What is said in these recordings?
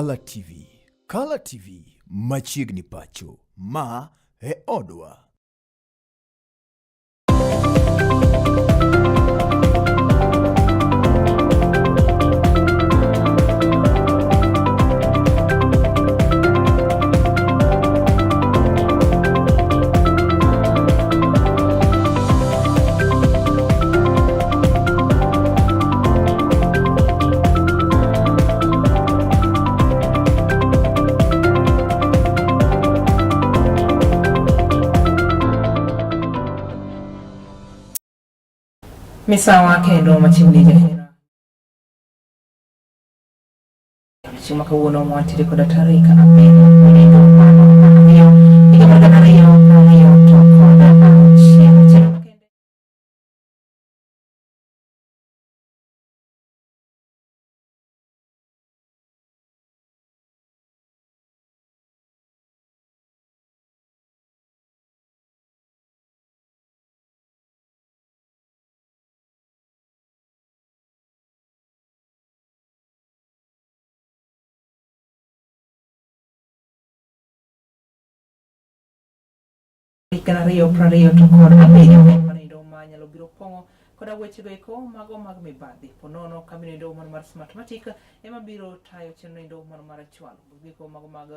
Color TV. Color TV machiegni pacho ma e odwa. Misawa kendo machiegni jahera. Chuma kawuono mwatire koda tarika abiriyo mwendo mano ariyo higa mar gana ariyo prariyo to kod auchiel. Chenro makende Gana ariyo prariyo to kod abiriyo manindo manyalo biro pongo koda weche goeko mago mag mibadhi ponono kaminindo mano mar Smartmatic ema biro tayo chenro mano mar chwalo giko mago mag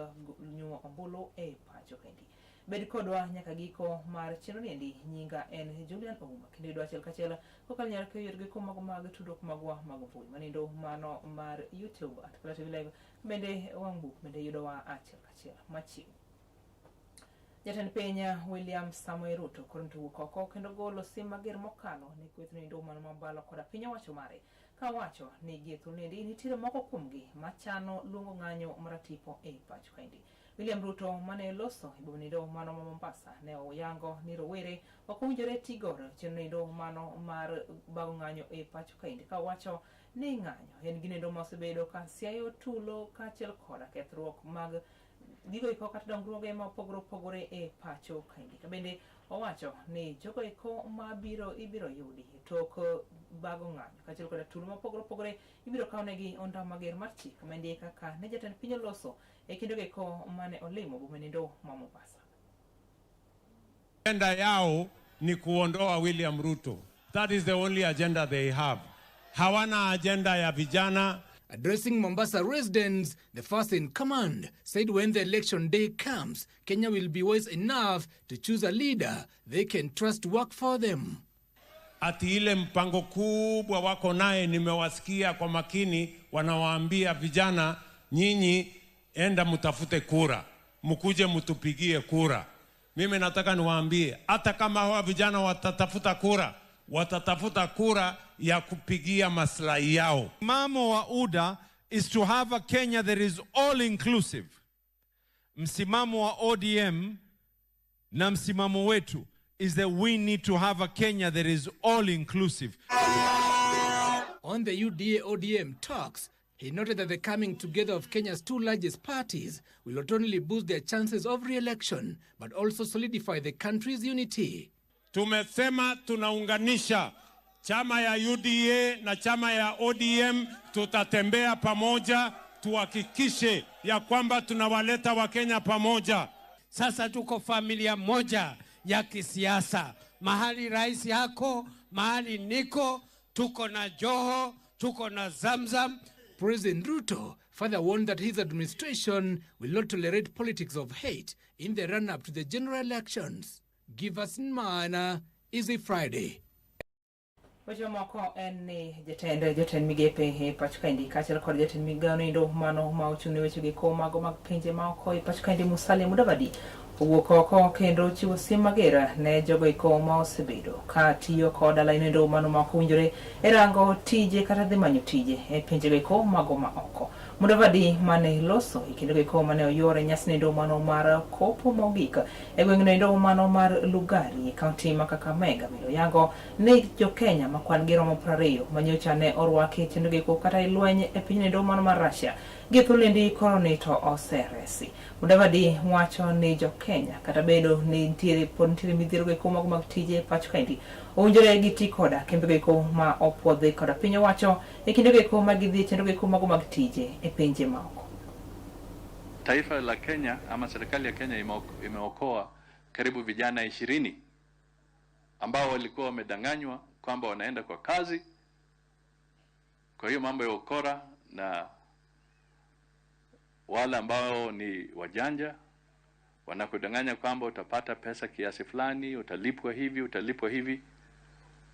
nyumo ombulu e pacho kendi. Bed kodwa nyaka giko mar chenro niendi. Nyinga en Julian Ouma kendo idwa achiel kachiel kokal nyar keyo giko mago mag tudruok magwa mag mbui manindo mano mar YouTube at Color TV Live bende wangbu bende yudowa achiel kachiel machiegni. Jatend piny William Samoei Ruto korinto koko kendo golo sim mager mokalo ni kwethno ndo mano mabalo koda piny owacho mare ka wacho ni getho nendi nitiere moko kuomgi machano luongo ng'anyo maratipo e pacho kaendi. William Ruto mane loso ibonido mano ma Mombasa ne oyango ni rowere okowinjore tigore chenro mano mar bago ng'anyo e pacho kaendi ka wacho ni ng'anyo en ginendo mosebedo ka siayo tulo ka achiel koda kethruok mag gigo iko kata dongruoge ma opogore e pacho kaendi. Bende owacho ni jogo iko ma ibiro yudi tok bago ng'anyo kaachiel koda tulo ma opogore ibiro kawnegi onda mager mar chik mandi kaka ne jatend piny oloso e kinde iko mane olimo bomenindo ma Mombasa. Agenda yao ni kuondoa William Ruto. That is the only agenda they have. Hawana agenda ya vijana. Addressing Mombasa residents, the first in command said when the election day comes, Kenya will be wise enough to choose a leader they can trust to work for them. Ati ile mpango kubwa wako naye nimewasikia kwa makini wanawaambia vijana, nyinyi enda mutafute kura, mkuje mutupigie kura. Mimi nataka niwaambie hata kama hawa vijana watatafuta kura ya kupigia maslahi yao. Msimamo wa UDA is to have a Kenya that is all inclusive. Msimamo wa ODM na msimamo wetu is that we need to have a Kenya that is all inclusive. On the UDA-ODM talks, he noted that the coming together of Kenya's two largest parties will not only boost their chances of re-election, but also solidify the country's unity. Tumesema tunaunganisha chama ya UDA na chama ya ODM, tutatembea pamoja, tuhakikishe ya kwamba tunawaleta Wakenya pamoja. Sasa tuko familia moja ya kisiasa. Mahali rais yako, mahali niko, tuko na Joho, tuko na Zamzam. President Ruto further warned that his administration will not tolerate politics of hate in the run-up to the general elections. Give us Mana, Easy Friday. Weche moko en ni jatend migepe e pacho kaendi kaachiel kod jatend migao nindo mano ma ochung' ne weche giko mago mag pinje ma oko e pacho kaendi Musalia Mudavadi owuok oko kendo chiwo sim mager ne jogo iko ma osebedo ka tiyo koda lainindo mano ma ok owinjore e rango tije kata dhi manyo tije e pinje giko mago ma oko. Mudavadi mane loso e kinde giko mane oyore nyasi nindo mano mar kopo mogik e gweng' nindo mano mar Lugari e kaunti ma Kakamega bilo yango ne jo Kenya ma kwan gi romo 20 manyocha ne orwaki kinde giko kata ilweny e piny nindo mano mar Russia gi thulendi koronito oseresi. Mudavadi wacho ni jo Kenya kata bedo ni nitiere midhiero giko mago mag tije pacho kaendi owinjore giti koda kembe giko ma opuodhi koda piny owacho e kinde giko mag dhi chenro giko mago mag tije e pinje ma oko. taifa la Kenya ama serikali ya Kenya imeokoa karibu vijana 20 ambao walikuwa wamedanganywa kwamba wanaenda kwa kazi. Kwa hiyo mambo ya ukora na wale ambao ni wajanja wanakudanganya kwamba utapata pesa kiasi fulani, utalipwa hivi, utalipwa hivi.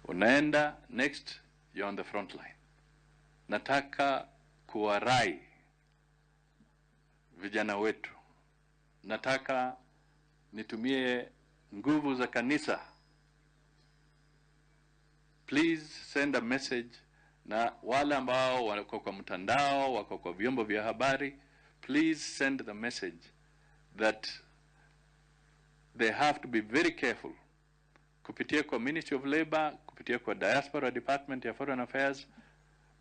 Unaenda next, you're on the front line. Nataka kuwarai vijana wetu. Nataka nitumie nguvu za kanisa. Please send a message, na wale ambao wako kwa mtandao, wako kwa vyombo vya habari, please send the message that they have to be very careful. Kupitia kwa Ministry of Labor, kupitia kwa Diaspora Department ya Foreign Affairs,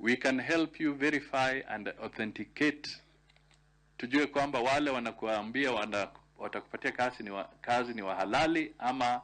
we can help you verify and authenticate. Tujue kwamba wale wanakuambia watakupatia kazi ni wahalali ama.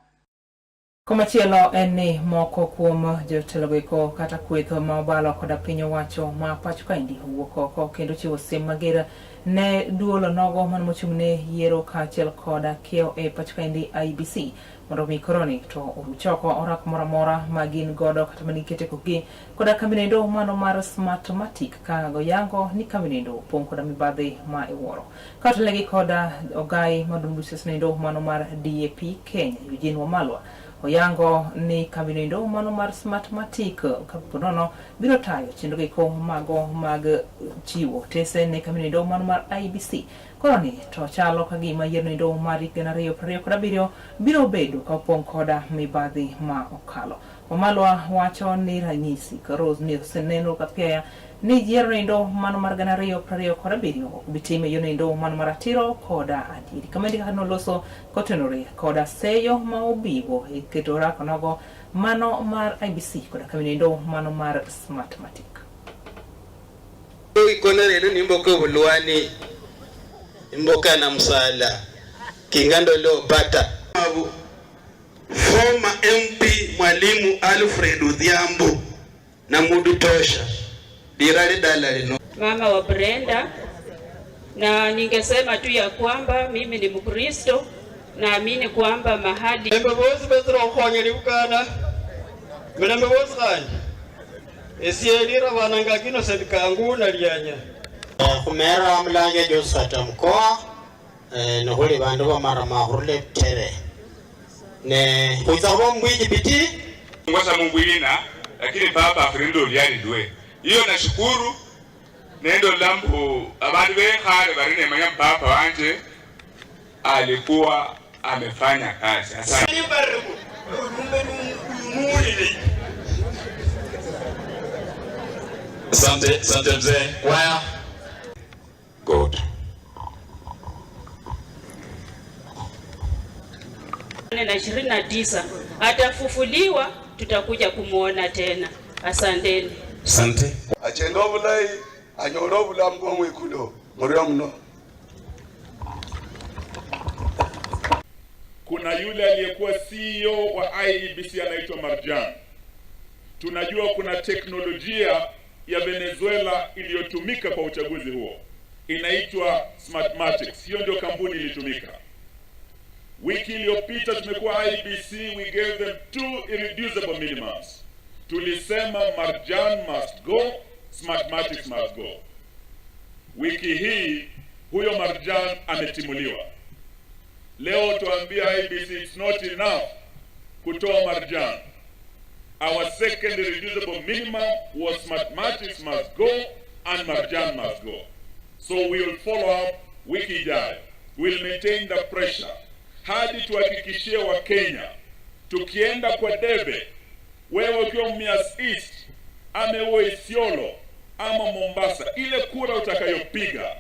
Komachielo en ni moko kuom jotelogo kata kwetho ma obalo koda piny owacho ma pacho kaendi owuok oko kendo chiwo siem mager ne duolo nogo man mochung'ne yiero kaachiel koda kiewo e pacho kaendi IEBC mondo mi koroni to oruchoko orak moro amora ma gin godo kata manikete kogi koda kambinendo mano mar Smartmatic ka goyango ni kambinendo opong' koda mibadhi ma iwuoro katolegi koda ogai madumbuses nendo mano mar DAP Kenya Eugene Wamalwa oyango ni kambinendo mano mar Smartmatic kaponono biro tayo chenro giko mago mag chiwo tese ne kambinendo mano mar IEBC koroni to chalo kagima yiero nendo mar 2027 biro bedo ka opong' koda mibadhi ma okalo. Wamalwa wacho ni ranyisi Karos ni oseneno kapia ni yiero nendo mano mar 2027 bitime yo nendo mano mar ratiro koda adieri kamendi kaka noloso kotenore koda seyo ma obibo e keto rako nogo mano mar IEBC koda kamendo mano mar Smartmatic. Ikona reno nimboke bulwani imboka na msala kingando leo pata former MP Mwalimu Alfred Odhiambo na Mudu Tosha dirali dalali no mama wa Brenda, na ningesema tu ya kwamba mimi ni Mkristo, naamini kwamba mahali mbozi bezro khonyeli ukana mina mbozi kanje esielira bananga kino sebikangu na lyanya kumera amlange Josata mkoa no holi bandu ba mara mahurule tere ne kuzaho mwiji biti ngosa mungwina lakini baba frindo lyali dwe hiyo nashukuru nendo lambo abantu bekhale barine manya baba wanje alikuwa amefanya kazi. Asante. Asante mzee. Waya. Good. Na 29 atafufuliwa, tutakuja kumuona tena. Asanteni. Asante. Achendo bulai anyoro bulambo mwikulo muriyo mno. Kuna yule aliyekuwa CEO wa IEBC anaitwa Marjan. Tunajua kuna teknolojia ya Venezuela iliyotumika kwa uchaguzi huo. Inaitwa Smartmatic. Hiyo ndio kampuni ilitumika. Wiki iliyopita tumekuwa IEBC, we gave them 2 irreducible minimums. Tulisema Marjan must go, Smartmatic must go. Wiki hii huyo Marjan ametimuliwa. Leo tuambia IEBC it's not enough kutoa Marjan. Our second reducible minimum was Smartmatic must go and Marjan must go. So we will follow up wiki ijayo. We'll maintain the pressure hadi tuhakikishie wa Kenya tukienda kwa debe, wewe ukiwa Mumias East ama uwe Isiolo ama Mombasa, ile kura utakayopiga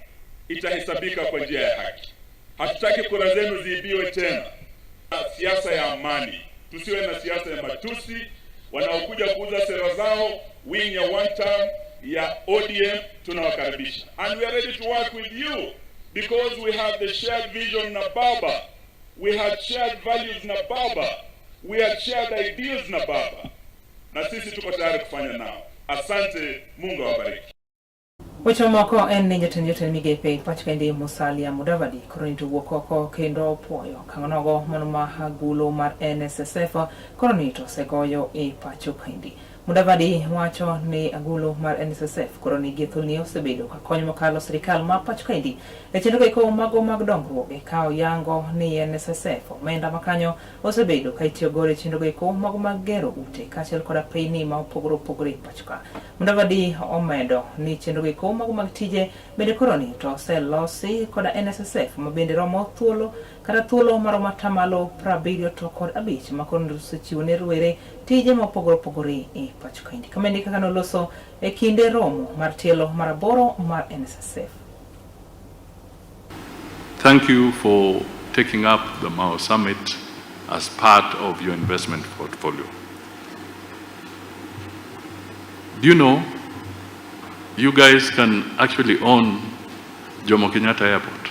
itahesabika kwa njia ya haki. Hatutaki kura zenu ziibiwe tena. Siasa ya amani, tusiwe na siasa ya matusi. Wanaokuja kuuza sera zao wing ya one term ya ODM tunawakaribisha, and we are ready to work with you because we have the shared vision na baba, we had shared values na baba, we had shared ideas na baba, na sisi tuko tayari kufanya nao. Asante, Mungu awabariki. Weche moko en ni jatend migepe pachkendi Musalia Mudavadi koro nito wuok oko kendo puoyo kang'onogo mano ma agulu mar NSSF koro nito segoyo e pacho kendi. Mudavadi wacho ni agulu mar NSSF koro ni githulni osebedo ka konyo mokalo sirikal ma pacho kendi e chenro go mago mag dongruok e kao yango ni NSSF omenda makanyo osebedo ka itiyo godo e chenro go mago mag gero ute kaachiel koda peini ma opogore pacho ka. Mudavadi omedo ni chenro go mago mag tije bende koro ni to oselosi koda NSSF ma bende romo thuolo maromo atamalo 70 to kod 5 ma koro osechiwo ne rowere tije ma opogore e pacho kendi. Kamendi kaka noloso e kinde romo mar tielo mar 8 mar NSSF. Thank you for taking up the Mao Summit as part of your investment portfolio. Do you know, you guys can actually own Jomo Kenyatta Airport.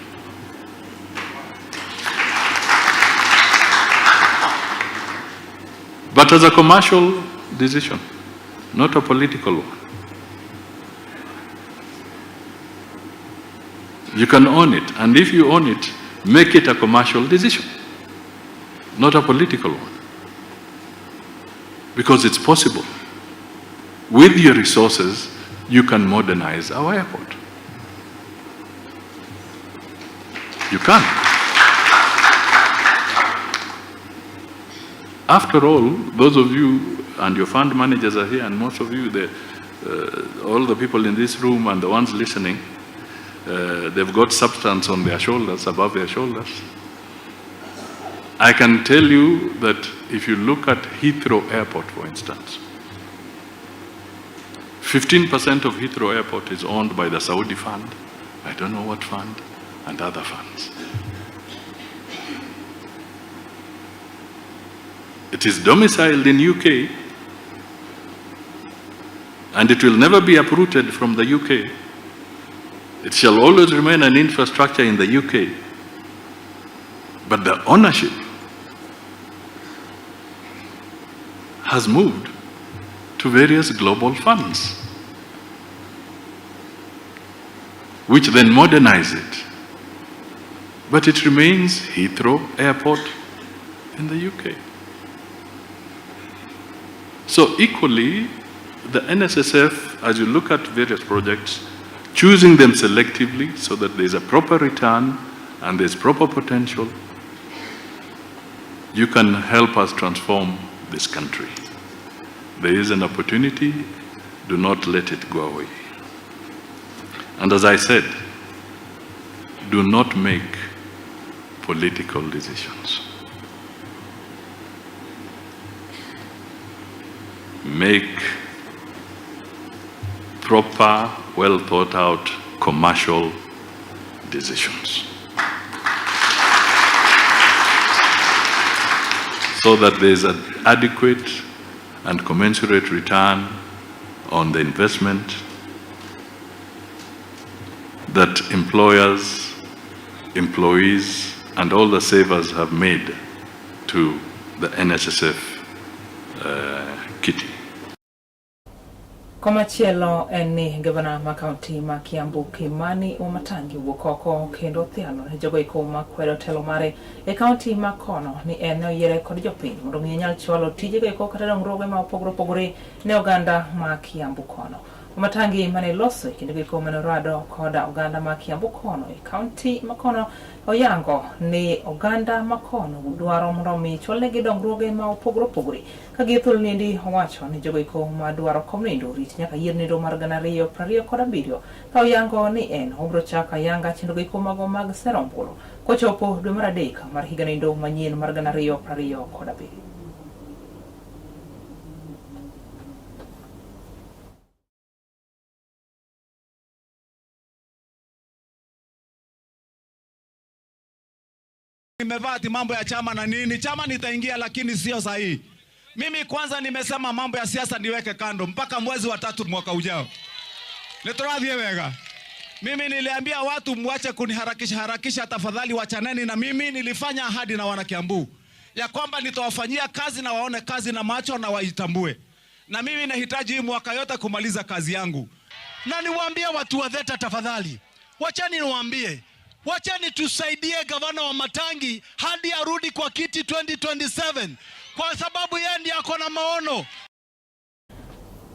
But as a commercial decision, not a political one. You can own it, and if you own it, make it a commercial decision, not a political one. Because it's possible. With your resources, you can modernize our airport. You can. After all, those of you and your fund managers are here, and most of you, all the people in this room and the ones listening, they've got substance on their shoulders, above their shoulders. I can tell you that if you look at Heathrow Airport, for instance, 15% of Heathrow Airport is owned by the Saudi fund, I don't know what fund, and other funds. It is domiciled in UK, and it will never be uprooted from the UK. It shall always remain an infrastructure in the UK. But the ownership has moved to various global funds, which then modernize it. But it remains Heathrow Airport in the UK. So equally, the NSSF, as you look at various projects, choosing them selectively so that there's a proper return and there's proper potential, you can help us transform this country. There is an opportunity, do not let it go away. And as I said, do not make political decisions. Make proper, well thought out commercial decisions, so that there's an adequate and commensurate return on the investment that employers, employees, and all the savers have made to the NSSF kitty. Komachielo en ni gavana ma kaunti ma Kiambu Kimani Wamatangi wuok oko kendo thialo ne jogo eko makwedo telo mare e kaunti ma kono ni en oyiere kod jopiny mondo mi nyal chwalo tijego eko kata dongruoge ma opogore ne oganda ma Kiambu kono. Wamatangi mane loso kendo eko mane rado koda oganda ma Kiambu kono e kaunti ma kono oyango ni oganda ma kono dwaro mondo mi chwalnegi dongruoge ma opogore ka githul nindi owacho ni jogo eko ma dwaro komnindo rit nyaka yier nindo mar 2027 ka oyango ni en obro chaka yanga chenro eko mago mag serombulu kochopo dwe mar 3 mar higa nindo manyien mar 2027. Nimevaa ati mambo ya chama na nini, chama nitaingia lakini sio sahihi. Mimi kwanza nimesema mambo ya siasa niweke kando mpaka mwezi wa 3 mwaka ujao. Nitoradhie wega. Mimi niliambia watu mwache kuniharakisha tafadhali wachaneni na mimi. Nilifanya ahadi na wana Kiambu ya kwamba nitawafanyia kazi na waone kazi na macho na waitambue. Na mimi nahitaji hii mwaka yote kumaliza kazi yangu. Na niwaambie watu wa Theta tafadhali, wachani niwaambie, wachani tusaidie gavana wa Matangi hadi arudi kwa kiti 2027 kwa sababu yeye ndiye ako na maono.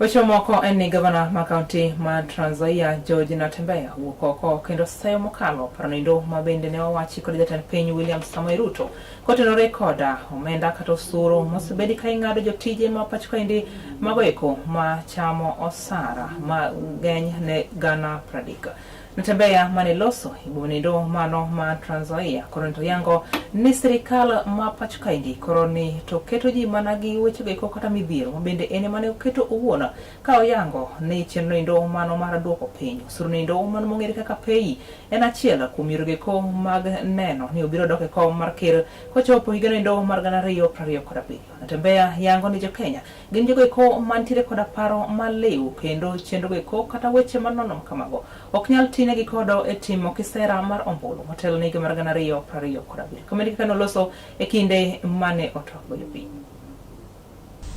Weche moko en gavana ma kaunti ma Trans Nzoia George Natembeya wuoko kendo sayo mokalo paronindo mabende ne owachi kod jatend piny William Samoei Ruto kotenore koda omenda kata osuru mosebedi ka ing'ado jotije ma pacho kaendi magoeko ma chamo osara ma geny ne Ghana Pradika. Natembeya mane loso ibonindo mano ma Trans Nzoia koronto yango ni sirikal ma pacho kaendi koroni to keto ji mana gi weche goeko kata midhiero mabende ene mane oketo owuona ka oyango ni chenro mano mar duoko piny osuru nindo mano mong'ere kaka pei en achiel kuom yorego mag neno ni obiro dok e kom mar ker kochopo higa nindo mar 2027. Natembeya yango ni Jo-Kenya gin jogoeko mantiere koda paro maliw kendo chenro goeko kata weche manono kamago ok nyal tinegi kodo e timo kisera mar ombulu motel ni higa mar 2027. Komedi kaka noloso e kinde mane otoko piny.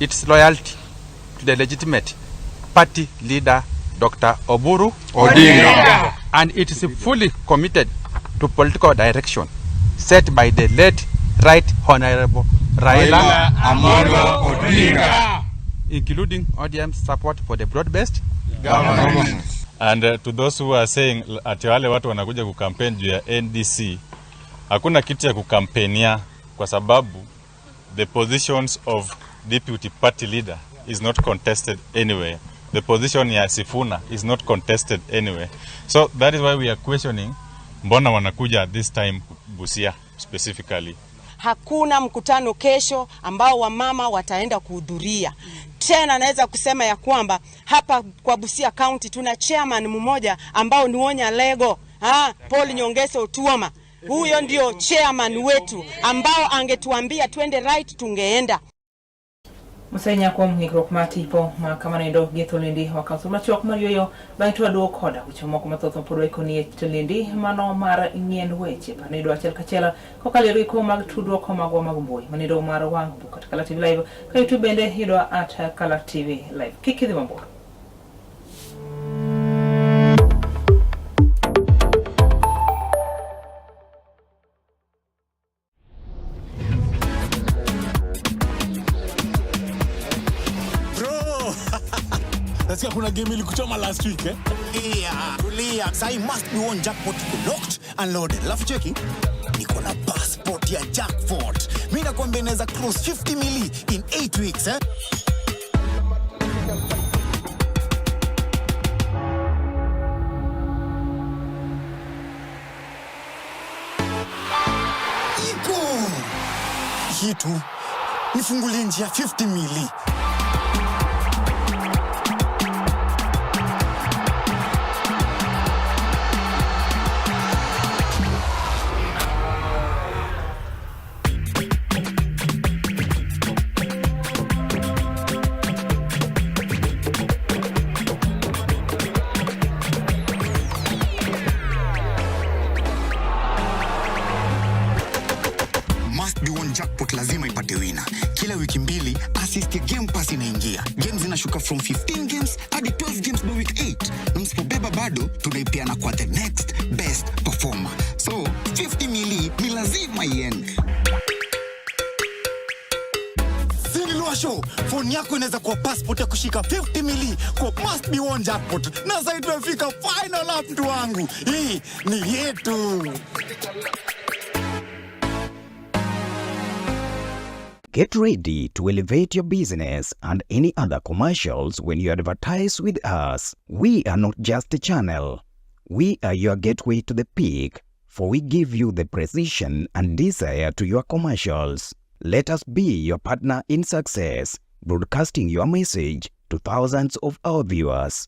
Its loyalty to the legitimate party leader Dr. Oburu Odinga, and it is fully committed to political direction set by the late Right Honorable Raila Amolo Odinga, including ODM's support for the broad-based government. And to those who are saying ati wale watu wanakuja kukampeni juu ya NDC, hakuna kitu ya kukampenia kwa sababu the positions of deputy party leader is not contested anywhere. The position ya Sifuna is not contested anywhere. So that is why we are questioning mbona wanakuja this time Busia specifically. Hakuna mkutano kesho ambao wamama wataenda kuhudhuria. Tena naweza kusema ya kwamba hapa kwa Busia County tuna chairman mmoja ambao ni Wonya Lego, Paul Nyongesa Otuoma. Huyo ndio chairman wetu ambao angetuambia twende right tungeenda. Musenya kwa mhikro kumatipo makamana ndo getolindi wakausu machok mariyoyo baito aduo koda uchomoko mathoto podo ikoni telindi mano mar ngien weche panido achel kachela kokali riko mag tudro ko magwa magumboi manido mar wang bukat Kala TV live ka YouTube bende hido at Kala TV live kikidhi mambo. Nasikia kuna game ilikuchoma last week eh? Yeah, tulia. Sai must be one jackpot locked and loaded. Lafu cheki. Niko na passport ya jackpot. Mimi nakwambia inaweza close 50 mili in 8 weeks eh? Iko. Hitu. Nifungulie njia 50 mili. Jackpot lazima ipate wina. Kila wiki mbili assist game pass inaingia. Games zinashuka from 15 games hadi 12 games by week 8. Na msipobeba bado tunaipiana kwa the next best performer. So 50 mili ni lazima iende. Sinilua show. Phone yako inaweza kuwa passport ya kushika 50 mili kwa must be one jackpot. Na sasa tumefika final up mtu wangu. Hii ni yetu. Get ready to elevate your business and any other commercials when you advertise with us. We are not just a channel. We are your gateway to the peak, for we give you the precision and desire to your commercials. Let us be your partner in success, broadcasting your message to thousands of our viewers.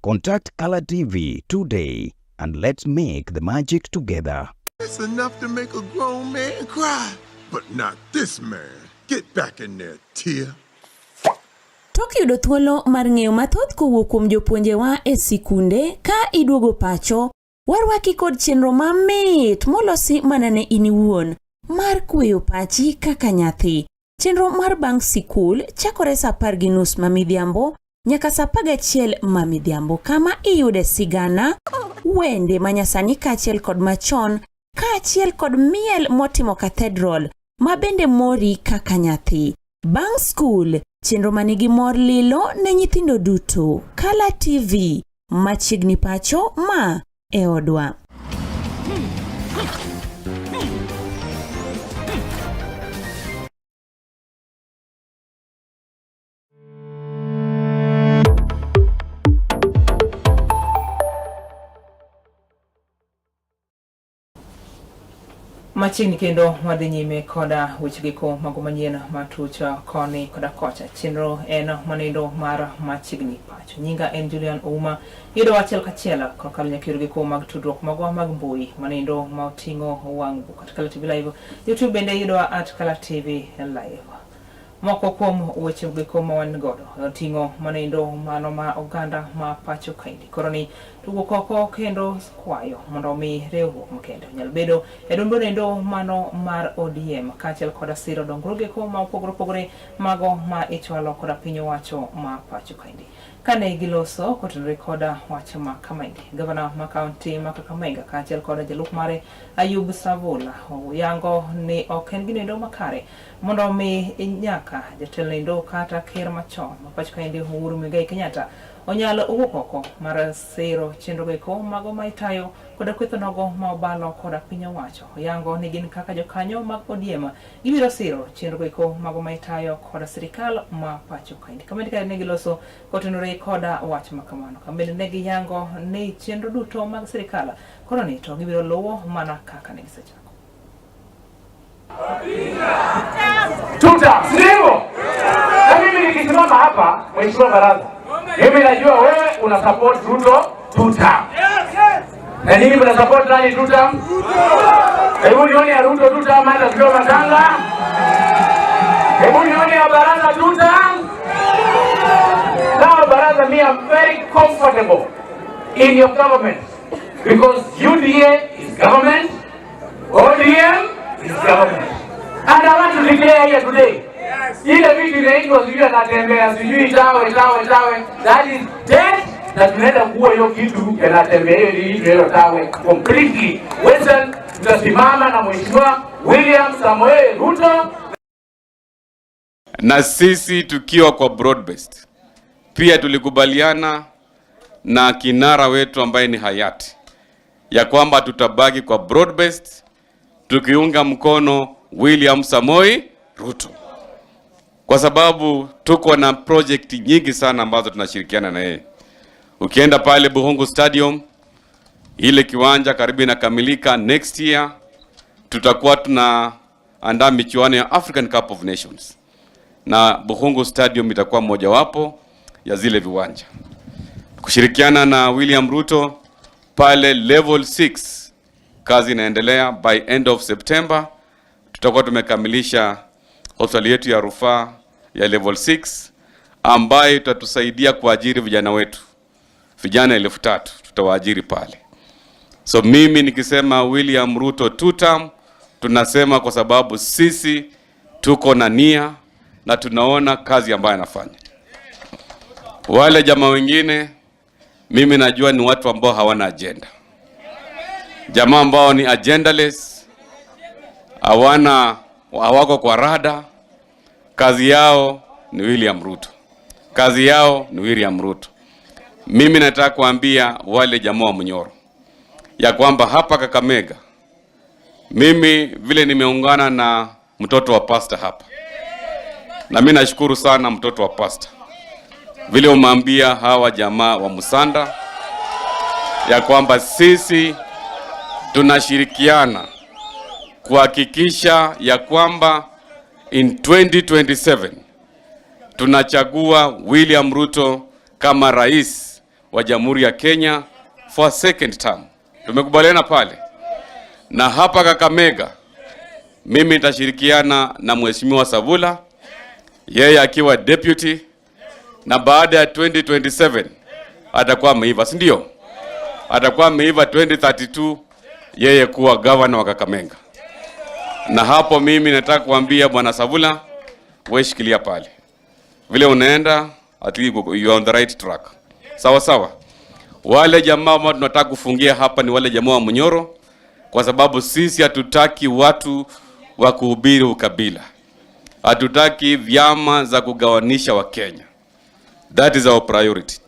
Contact Kala TV today and let's make the magic together. It's enough to make a grown man cry, but not this man. Get back in there, Tia. Tok yudo thuolo mar ng'eyo mathoth kowuok kuom jopuonjewa e sikunde ka iduogo pacho, warwaki kod chenro mamit molosi mana ne in iwuon mar kweyo pachi kaka nyathi. Chenro mar bang' sikul chakore saa 10:30 ma midhiambo nyaka saa 11 mamidhiambo kama iyude sigana, wende manyasani kaachiel kod machon, kaachiel kod miel motimo Cathedral, mabende mori kaka nyathi. Bang' skul, chenro manigi mor lilo ne nyithindo duto. Kala TV, machiegni pacho ma e odwa. Machiegni kendo wadhi nyime koda weche giko mago manyien matucha koni koda kocha. Chenro en manindo mar machiegni pacho. Nyinga en Julian Ouma. Yudo achiel kachiel kokalo nyakiro giko mag tudruok mago mag mbui manindo ma oting'o wang' buka Kala TV Live. YouTube bende yudo @Kala TV Live. Moko kuom weche giko ma wan godo oting'o manindo mano ma oganda ma pacho kaindi. Koroni tugo koko kendo kwayo mondo mi riwruok makende nyal bedo e dombo nendo mano mar ODM kaachiel koda siro dongruoge ko ma opogore mago ma ichwalo koda piny owacho ma pacho kaindi. Kane giloso kotenore koda wacho ma kamaindi, gavana ma kaunti ma Kakamega kaachiel koda jalup mare Ayub Savula yango ni ok en ginendo makare mondo mi nyaka jatelo nendo kata ker machon ma pacho kaindi Uhuru Muigai Kenyatta onyalo owuok oko mar siro chenro geko mago ma itayo koda kwetho nogo ma obalo koda piny owacho. Yango ni gin kaka jokanyo mag ODM gibiro siro chenro geko mago ma itayo koda sirikal ma pacho kaindi. Kamende ka ne giloso kotenore koda wach makamano. Kamende ne giyango ni chenro duto mag sirikal koroni to gibiro luwo mana kaka ne gisechako. Tuta, sio? Na mimi nikisimama hapa, mheshimiwa baraza, mimi najua wewe una support Ruto tuta. Na nini mna support nani tuta? Hebu nione ya Ruto tuta mata sio matanga. Hebu nione ya baraza tuta. Now baraza, me am very comfortable in your government because UDA is government, ODM is government. And I want to declare here today, ile vitu inaitwa sijui anatembea sijui tawe, that is dead, na tunaenda kuwa hiyo kitu yanatembea hiyo tawe completely. Western tutasimama na mheshimiwa William Samoei Ruto, na sisi tukiwa kwa broad-based. Pia tulikubaliana na kinara wetu ambaye ni hayati ya kwamba tutabaki kwa broad-based tukiunga mkono William Samoei Ruto, kwa sababu tuko na project nyingi sana ambazo tunashirikiana na yeye. Ukienda pale Buhungu Stadium, ile kiwanja karibu inakamilika, next year tutakuwa tunaandaa michuano ya African Cup of Nations, na Buhungu Stadium itakuwa mojawapo ya zile viwanja. Kushirikiana na William Ruto pale level 6, kazi inaendelea. By end of September tutakuwa tumekamilisha hospitali yetu ya rufaa ya level 6 ambayo itatusaidia kuajiri vijana wetu. Vijana 3,000 tutawaajiri pale. So mimi nikisema William Ruto tutam, tunasema kwa sababu sisi tuko na nia na tunaona kazi ambayo anafanya. Wale jamaa wengine mimi najua ni watu ambao hawana agenda. Jamaa ambao ni agendaless, hawako kwa rada. Kazi yao ni William Ruto. Kazi yao ni William Ruto. Mimi nataka kuambia wale jamaa wa Munyoro ya kwamba hapa Kakamega, mimi vile nimeungana na mtoto wa pastor hapa, na mimi nashukuru sana mtoto wa pastor vile umeambia hawa jamaa wa Musanda ya kwamba sisi tunashirikiana kuhakikisha ya kwamba in 2027 tunachagua William Ruto kama rais wa Jamhuri ya Kenya for second term. Tumekubaliana pale. Na hapa Kakamega mimi nitashirikiana na Mheshimiwa Savula, yeye akiwa deputy, na baada ya 2027 atakuwa ameiva, si ndio? Atakuwa ameiva 2032 yeye kuwa governor wa Kakamega. Na hapo mimi nataka kuambia Bwana Savula, wewe shikilia pale. Vile unaenda at least you are on the right track. Sawa sawa. Wale jamaa ambao tunataka kufungia hapa ni wale jamaa wa Munyoro, kwa sababu sisi hatutaki watu wa kuhubiri ukabila. Hatutaki vyama za kugawanisha wa Kenya. That is our priority.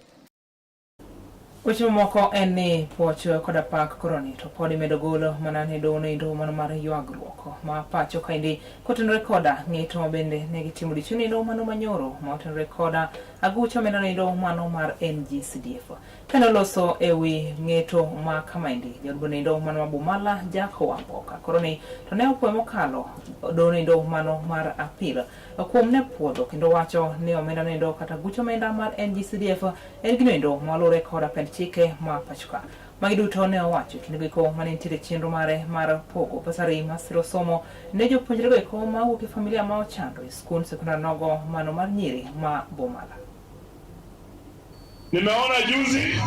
Weche moko en ni pocho koda pak koroni to podi medo golo manane dono indo mano mar yuagruok ma pacho kaindi kotenore koda ng'eto bende ne gitimo dichuni indo mano manyoro ma otenore koda agucho menano indo mano mar NGCDF kano loso ewi ng'eto ma kamaindi jodbo indo mano mabumala jako wamboka koroni to ne opoe mokalo dono indo mano mar apil kuom ne puodho kendo wacho ni omenda indo kata gucho menda mar NGCDF en gino indo malore koda chike ma pachuka magiduto ne owacho kinde giko manentiere chenro mare mar pogo pasari masiro somo ne jopuonjre go ma wuok e familia ma ochando e skul sekondari nogo mano mar nyiri ma Bomala. Nimeona juzi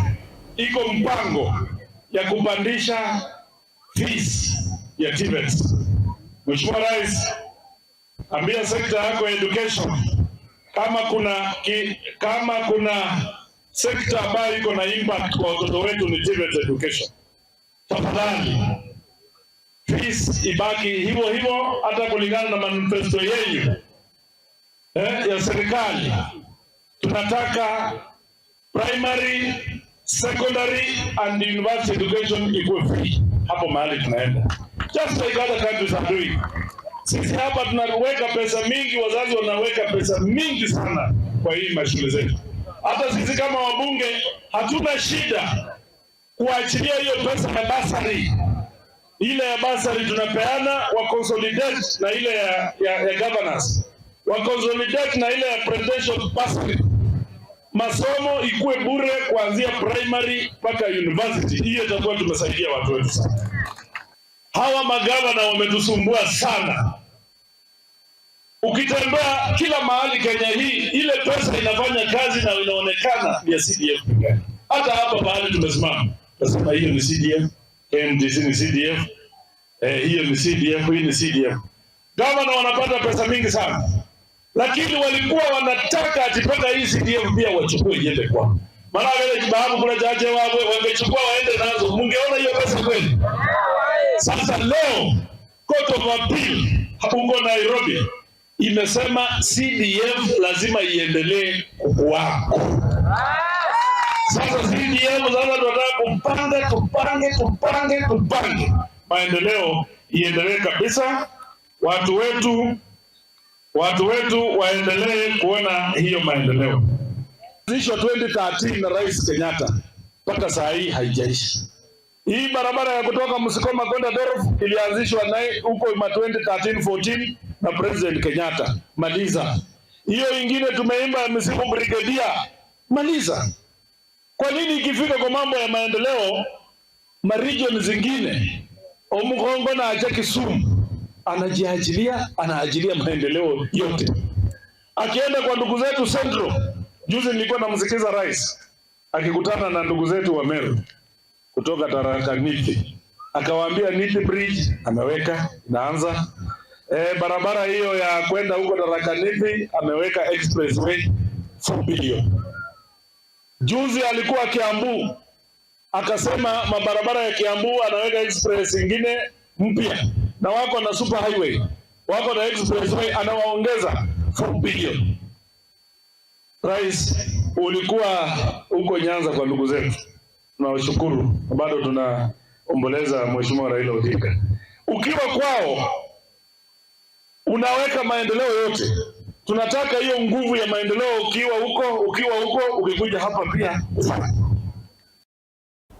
iko mpango ya kupandisha fees ya TVET. Mheshimiwa Rais, ambia sekta yako ya education kama kuna sekta ambayo iko na impact kwa watoto wetu ni TVET education. Tafadhali fees ibaki hivyo hivyo hata kulingana na manifesto yenu ya serikali. Tunataka primary, secondary and university education ikuwe free. Hapo mahali tunaenda. Just like other countries are doing. Sisi hapa tunaweka pesa mingi, wazazi wanaweka pesa mingi sana kwa hii mashule zetu. Hata sisi kama wabunge hatuna shida kuachilia hiyo pesa ya basari. Ile ya basari tunapeana wa consolidate na ile ya governance. Wa consolidate na ile ya presidential basari. Masomo ikuwe bure kuanzia primary mpaka university. Hiyo itakuwa tumesaidia watu wetu sana. Hawa magavana wametusumbua sana. Ukitembea kila mahali Kenya hii, ile pesa inafanya kazi na inaonekana ni ya CDF pekee. Hata hapa mahali tumesimama, tunasema hiyo ni CDF, MDC ni CDF, hiyo ni CDF, hii ni CDF. Gavana wanapata pesa mingi sana. Lakini walikuwa wanataka atipaka hii CDF pia wachukue iende kwa. Maana wale kibabu kuna jaje wao wangechukua waende nazo. Mungeona hiyo pesa kweli? Sasa leo Court of Appeal huko Nairobi imesema CDF lazima iendelee kuwako. Sasa CDF sasa tunataka tupange maendeleo iendelee kabisa. Watu wetu waendelee kuona hiyo maendeleo. Zisho 2013 na Rais Kenyatta mpaka saa hii haijaisha. Hii barabara ya kutoka Msikoma kwenda Dorof ilianzishwa naye huko 2013-14 na President Kenyatta. Maliza. Hiyo ingine tumeimba msimu brigadia. Maliza. Kwa nini ikifika kwa mambo ya maendeleo region zingine Omugongo na acha Kisumu anaajilia maendeleo yote. Akienda kwa ndugu zetu Central, juzi nilikuwa namsikiza Rais akikutana na ndugu zetu wa Meru kutoka Tharaka Nithi. Akawaambia Nithi Bridge ameweka inaanza. Barabara hiyo ya kwenda huko Tharaka Nithi ameweka expressway 4 billion. Juzi alikuwa Kiambu akasema mabarabara ya Kiambu anaweka express nyingine mpya. Na wako na super highway, wako na expressway anawaongeza 4 billion. Rais, ulikuwa huko Nyanza kwa ndugu zetu. Tunawashukuru, bado tunaomboleza Mheshimiwa Raila Odinga. Ukiwa kwao unaweka maendeleo yote. Tunataka hiyo nguvu ya maendeleo ukiwa huko ukikuja hapa pia ufanye.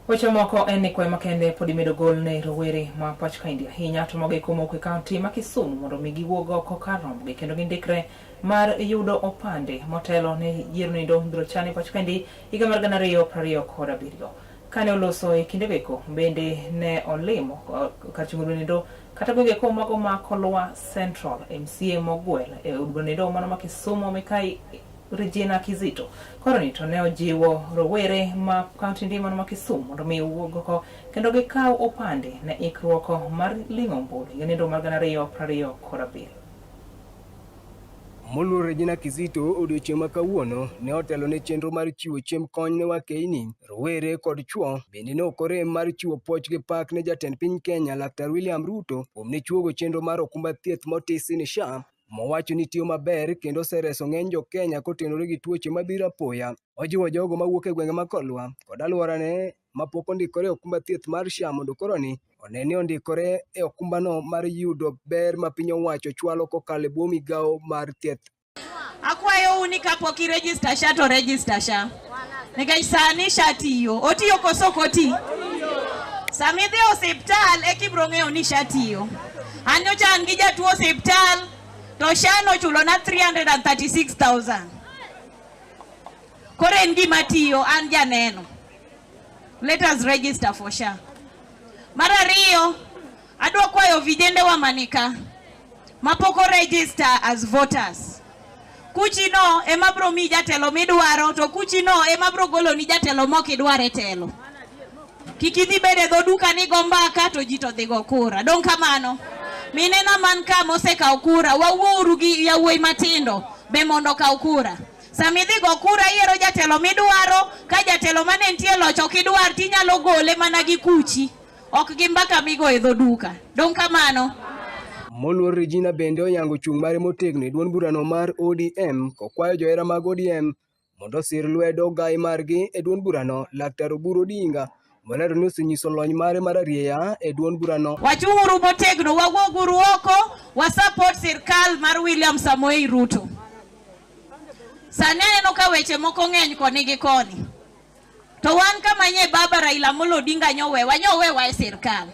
Weche moko en ni kwe makende podi medo gol ne rowere ma pachka India hinya to moge komo kwe kaunti ma Kisumu mondo migi wuogo oko karombe kendo gindikre mar yudo opande motelo ne yiero nindo biro chani pachka India higa mar 2027. Kane oloso e kinde beko bende ne olimo kachunguru nindo kata gwenge ko mago ma Kolwa Central MCA Mogwel e udgo nindo mano ma Kisumu Mikai Regina Kizito. Koroni to ne ojiwo rowere ma kaunti ndima ma Kisumu mondo mi wuogoko kendo gikaw opande ne ikruoko mar ling'o mbuli yonindo mar 2027. Moluor Regina Kizito odiochieng' ma kawuono ne otelo ne chenro mar chiwo chiemb kony ne wakeini, rowere kod chwo. Bende ne okorem mar chiwo puoch gi pak ne jatend piny Kenya Laktar William Ruto kuom ne chuogo chenro mar okumba thieth motisi ni SHA, mowacho ni tiyo maber kendo osereso ng'eny jo Kenya kotenore gi tuoche mabiro apoya. Ojiwo jogo mawuok e gwenge ma Kolwa kod alworane mapok ondikore e okumba thieth mar SHA mondo koro one ni ondikore e okumbano mar yudo ber ma piny owacho chwalo kokalo e bwo migawo mar thieth. Akwayo uni kapok i-register SHA to register SHA. Nikech sani SHA tiyo. Otiyo koso ok oti? Sami dhi osiptal e kibro ng'eyo ni SHA tiyo. An nyocha an gi jatuo osiptal to SHA nochulo na 336,000. Koro en gima tiyo, an janeno. Let us register for SHA. Mar ariyo, adwa kwayo vijende wa manika mapoko register as voters. Kuchino ema bro mi jatelo midwaro, to kuchino ema bro golo ni jatelo mokidware telo. Kikidhi bede dho duka ni gombaka to jito dhi go kura. Don kamano. Minena man ka mose kaw kura, wawuoru gi yawuoyi matindo be mondo kaw kura. Samidhi go kura yiero jatelo midwaro, ka jatelo mane nitie locho kidwar tinyalo gole mana gi kuchi. Ok gi mbaka migo e dho duka. Don kamano. Moluor Regina bende oyango chung' mare motegno e duond burano mar ODM kokwayo johera mag ODM mondo sir lwedo gai margi e duond burano. Laktar Oburu Odinga molero ni osenyiso lony mare mar arieya e duond burano. Wachung'uru motegno, wawuoguru oko, wasupport sirkal mar William Samoei Ruto. Sani aneno ka weche moko ng'eny koni gi koni. To wan kama nye baba Raila Amolo Odinga nyowewa e sirkal.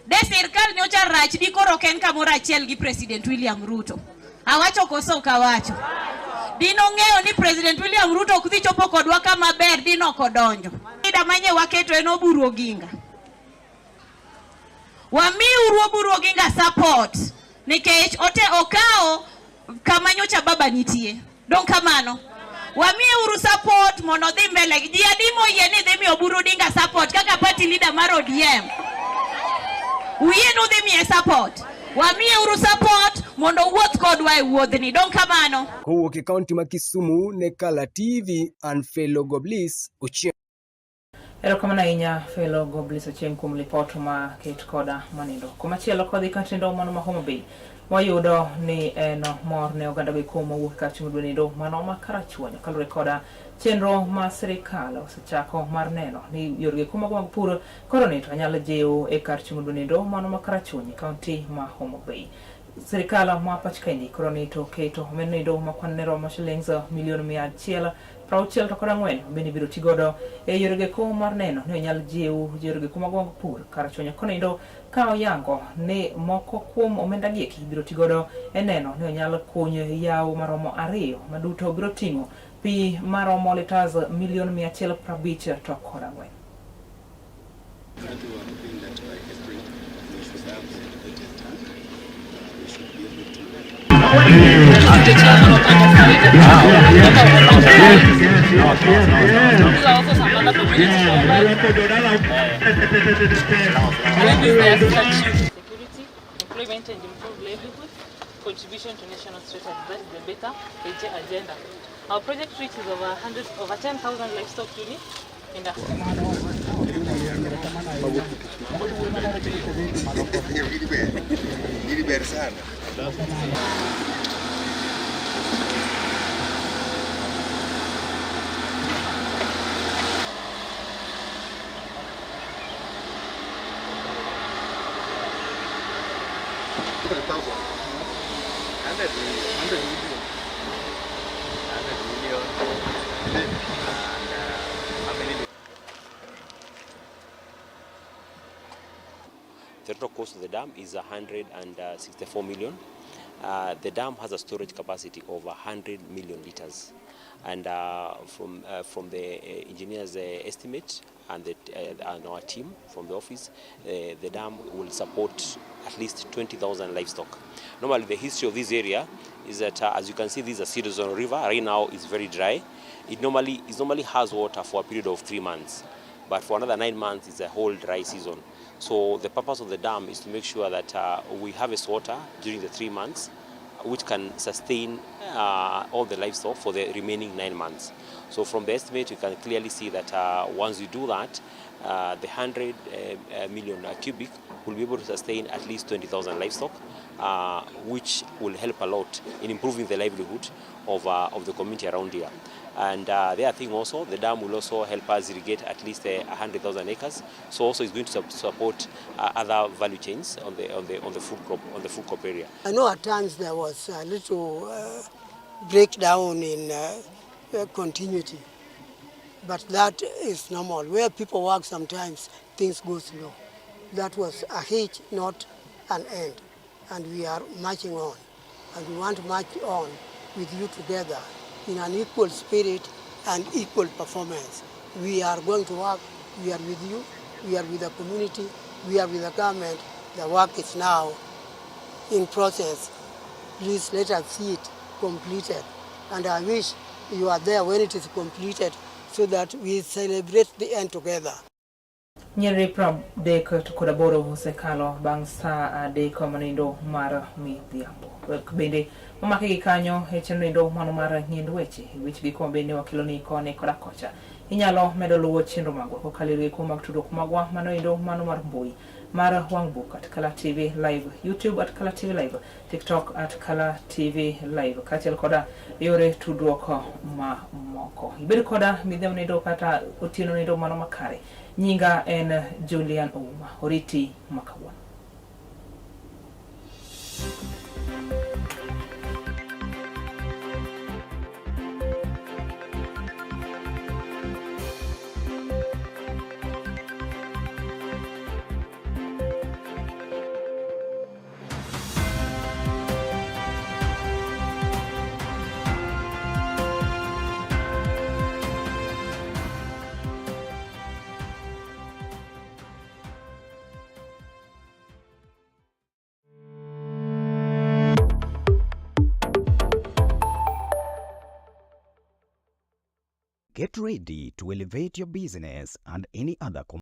De sirkal nyocha rach di koro ken kamoro achiel gi President William Ruto. Awacho koso kawacho. Dino ng'eyo ni President William Ruto ok dhi chopo kodwa kama ber dino kodonjo. Ida manye waketo en Oburu Oginga. Wamiuru Oburu Oginga support. Nikech ote okao kama nyocha baba nitie. Don kamano. Wamiuru support mondo dhi mbele. Ji adimo yie ni dhi mi Oburu Odinga support kaka party leader mar ODM. Uyenu dhi mi support. Wamiuru support mondo wuoth kodwa e wuodhni. Don kamano. Kowuok e kaunti ma Kisumu ne Kala TV and Fellow Goblis Ochieng'. Erokamano ahinya Fellow Goblis Ochieng' kuom lipot ma ket koda manindo. Kumachielo kodhi katindo mano ma Homa Bay. Wayudo ni eno mor ne oganda go komo wuok ka chimudo nindo mano ma karachuonyo kalure koda chenro ma sirikal osechako mar neno ni yorge kuma mag pur koro ni to nyalo jiw e kar chimudo nindo mano ma karachuonyo kaunti ma Homa Bay. Sirikal ma pachkendi koro ni to keto menido ma kwanero ma shillings milion 164 to kod 4 bende biro tigodo e yorge kuma mar neno ni nyalo jiw yorge kuma mag pur karachuonyo konindo ka oyango ni moko kuom omenda gi biro tigodo e neno ni nyalo konyo yawo maromo 2 maduto biro ting'o pi maromo liters milion 150 to kod 4. Employment and improved livelihood, contribution to national stress and that is the better agenda. Our project reaches over 10,000 livestock units in the The total cost of the dam is 164 million. The dam has a storage capacity of 100 million liters. And from the engineer's estimate and our team from the office, the dam will support at least 20,000 livestock. Normally, the history of this area is that, as you can see, this is a season river. Right now, it's very dry. It normally has water for a period of 3 months, but for another 9 months, it's a whole dry season. So the purpose of the dam is to make sure that we harvest water during the 3 months, which can sustain all the livestock for the remaining 9 months. So from the estimate, you can clearly see that once you do that, the 100 million cubic will be able to sustain at least 20,000 livestock, which will help a lot in improving the livelihood of the community around here. And the other thing also, the dam will also help us irrigate at least 100,000 acres. So also it's going to support other value chains on the food crop area. I know at times there was a little breakdown in continuity, but that is normal. Where people work, sometimes things go slow. That was a hitch, not an end, and we are marching on, and we want to march on with you together in an equal spirit and equal performance. We are going to work. We are with you. We are with the community. We are with the government. The work is now in process. Please let us see it completed. And I wish you are there when it is completed so that we celebrate the end together. Nyeri pram dek tukoda boro hosekalo bang sa dek manindo mara midhiambo. Bende mamake gikanyo hechenrindo mano mara nyind weche which gikombe ne wakiloni kone koda kocha. Inyalo medo luwo chenro magwa kokalire kuom mag tudruok magwa mano mano mar mbui mar wangbook at Kala TV Live, YouTube at Kala TV Live, TikTok at Kala TV Live, kachel koda yore tudruok ma moko. Ibed koda midhiambo nindo kata otieno nindo mano makare. Nyinga en Julian Ouma, oriti makawuono. Get ready to elevate your business and any other